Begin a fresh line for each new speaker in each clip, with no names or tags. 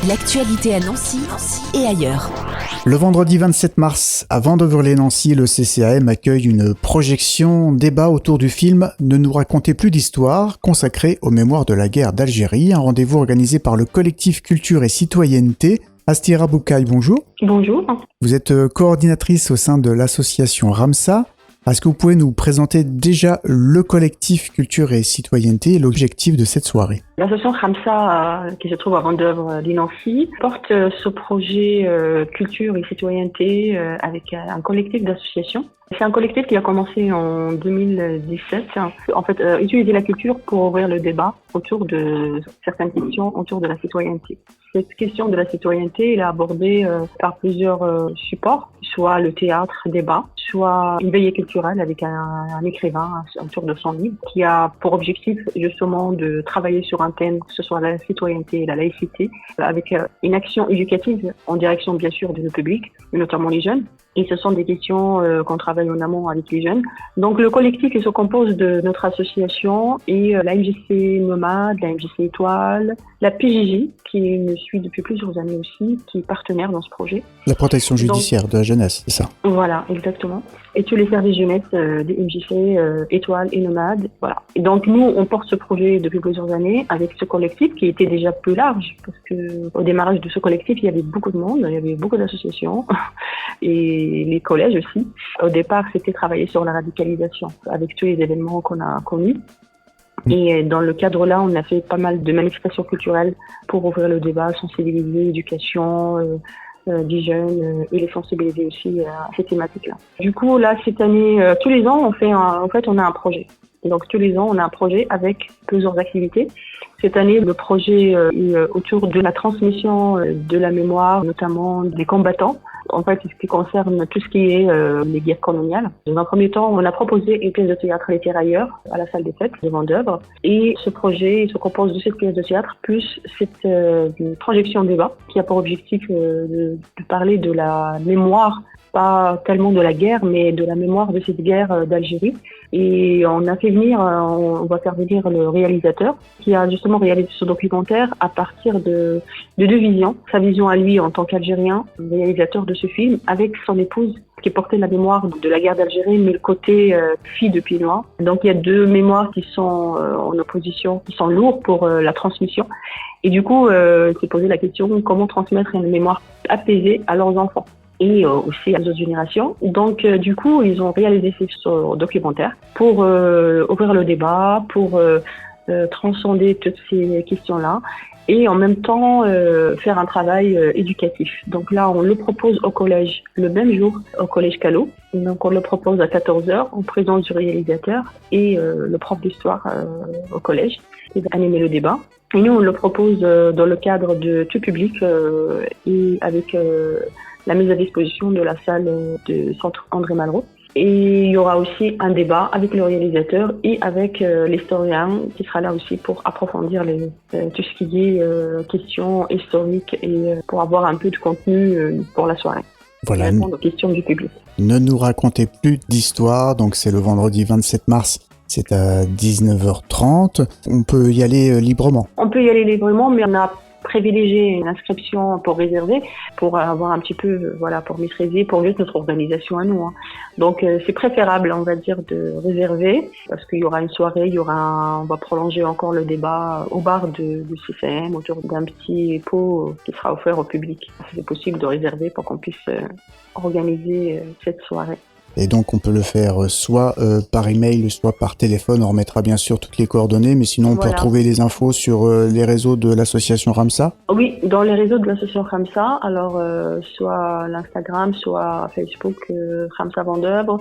L'actualité à Nancy et ailleurs.
Le vendredi 27 mars, à Vendeuvre-lès-Nancy, le CCAM accueille une projection débat autour du film « Ne nous racontez plus d'histoire » consacré aux mémoires de la guerre d'Algérie, un rendez-vous organisé par le collectif Culture et Citoyenneté. Astira Boucaille, bonjour.
Bonjour.
Vous êtes coordinatrice au sein de l'association Ramsa. Est-ce que vous pouvez nous présenter déjà le collectif Culture et Citoyenneté et l'objectif de cette soirée ?
L'association Ramsa, qui se trouve à Vendeuvre-lès-Nancy, porte ce projet Culture et Citoyenneté avec un collectif d'associations. C'est un collectif qui a commencé en 2017. En fait, utiliser la culture pour ouvrir le débat autour de certaines questions autour de la citoyenneté. Cette question de la citoyenneté est abordée par plusieurs supports, soit le théâtre, débat, soit une veillée culturelle avec un écrivain autour de son livre, qui a pour objectif justement de travailler sur un thème, que ce soit la citoyenneté et la laïcité, avec une action éducative en direction bien sûr du public, notamment les jeunes. Et ce sont des questions qu'on travaille en amont avec les jeunes. Donc le collectif il se compose de notre association et la MJC Nomade, la MJC Étoile, la PJJ qui me suit depuis plusieurs années aussi, qui est partenaire dans ce projet.
La protection judiciaire de la jeunesse, c'est ça ?
Voilà, exactement. Et tous les services jeunesse des MJC, Étoile et Nomade, voilà. Et donc nous, on porte ce projet depuis plusieurs années avec ce collectif qui était déjà plus large parce que au démarrage de ce collectif, il y avait beaucoup de monde, il y avait beaucoup d'associations et les collèges aussi. Au départ, c'était travailler sur la radicalisation avec tous les événements qu'on a connus. Et dans le cadre-là, on a fait pas mal de manifestations culturelles pour ouvrir le débat, sensibiliser, éducation des jeunes et les sensibiliser aussi à ces thématiques-là. Du coup, là, cette année, tous les ans, on a un projet. Donc, tous les ans, on a un projet avec plusieurs activités. Cette année, le projet est autour de la transmission de la mémoire, notamment des combattants. En fait, ce qui concerne tout ce qui est les guerres coloniales. Dans un premier temps, on a proposé une pièce de théâtre Les Tirailleurs à la salle des fêtes de Vendeuvre. Et ce projet se compose de cette pièce de théâtre plus cette projection débat qui a pour objectif de parler de la mémoire, pas tellement de la guerre, mais de la mémoire de cette guerre d'Algérie. Et on va faire venir le réalisateur qui a justement réalisé ce documentaire à partir de deux visions. Sa vision à lui en tant qu'Algérien, réalisateur de ce film, avec son épouse qui portait la mémoire de la guerre d'Algérie, mais le côté fille de Pinois. Donc il y a deux mémoires qui sont en opposition, qui sont lourdes pour la transmission. Et du coup, s'est posé la question comment transmettre une mémoire apaisée à leurs enfants et aussi à d'autres générations. Donc, du coup, ils ont réalisé ce documentaire pour ouvrir le débat, pour transcender toutes ces questions-là et en même temps faire un travail éducatif. Donc là, on le propose au collège le même jour, au collège Callot. Donc on le propose à 14h en présence du réalisateur et le prof d'histoire au collège qui va animer le débat. Et nous, on le propose dans le cadre de tout public et avec la mise à disposition de la salle de Centre André Malraux. Et il y aura aussi un débat avec le réalisateur et avec l'historien qui sera là aussi pour approfondir tout ce qui est questions historiques et pour avoir un peu de contenu pour la soirée.
Voilà.
Répondre aux questions du public.
Ne nous racontez plus d'histoire, donc c'est le vendredi 27 mars. C'est à 19h30. On peut y aller librement.
On peut y aller librement, mais on a privilégié une inscription pour réserver, pour avoir un petit peu, pour maîtriser, pour juste notre organisation à nous. Donc c'est préférable, on va dire, de réserver, parce qu'il y aura une soirée, on va prolonger encore le débat au bar du CCM autour d'un petit pot qui sera offert au public. C'est possible de réserver pour qu'on puisse organiser cette soirée.
Et donc on peut le faire soit par email, soit par téléphone. On remettra bien sûr toutes les coordonnées, mais sinon on peut retrouver les infos sur les réseaux de l'association Ramsa.
Oui, dans les réseaux de l'association Ramsa, alors soit l'Instagram, soit Facebook Ramsa Vendeuvre,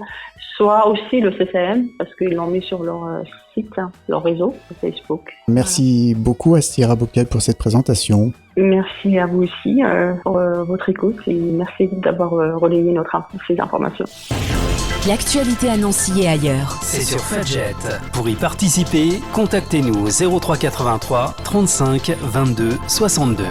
soit aussi le CCM, parce qu'ils l'ont mis sur leur site, leur réseau Facebook.
Merci beaucoup Astira Boucaille pour cette présentation.
Merci à vous aussi pour votre écoute et merci d'avoir relayé ces informations.
L'actualité à Nancy et ailleurs.
C'est sur Fudget. Pour y participer, contactez-nous au 03 83 35 22 62.